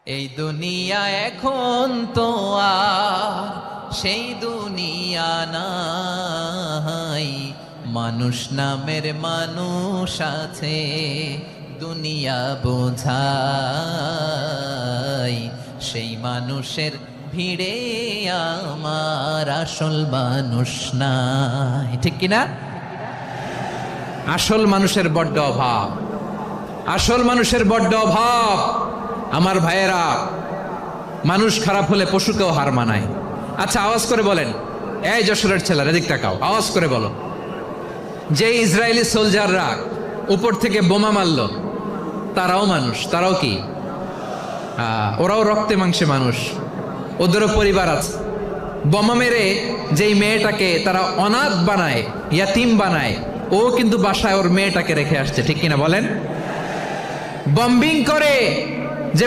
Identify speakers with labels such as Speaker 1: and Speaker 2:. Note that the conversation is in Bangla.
Speaker 1: এই দুনিয়া এখন তো আর সেই দুনিয়া নাই, মানুষ নামের মানুষ আছে দুনিয়া বোঝাই। সেই মানুষের ভিড়ে আমার আসল মানুষ নাই। ঠিক কিনা? আসল মানুষের বড্ড অভাব, আসল মানুষের বড্ড অভাব। আমার ভাইয়েরা, মানুষ খারাপ হলে পশুকেও হার মানায়। আচ্ছা, আওয়াজ করে বলেন, এই যশোরের ছেলেরা এদিক তাকাও, আওয়াজ করে বলো, যে ইসরায়েলি সোলজাররা উপর থেকে বোমা মারল, তারাও মানুষ, তারাও কি? ওরাও রক্তে মাংসে মানুষ, ওদেরও পরিবার আছে। বোমা মেরে যেই মেয়েটাকে তারা অনাথ বানায়, ইয়াতিম বানায়, ও কিন্তু বাসায় ওর মেয়েটাকে রেখে আসছে। ঠিক কিনা বলেন? বম্বিং করে যে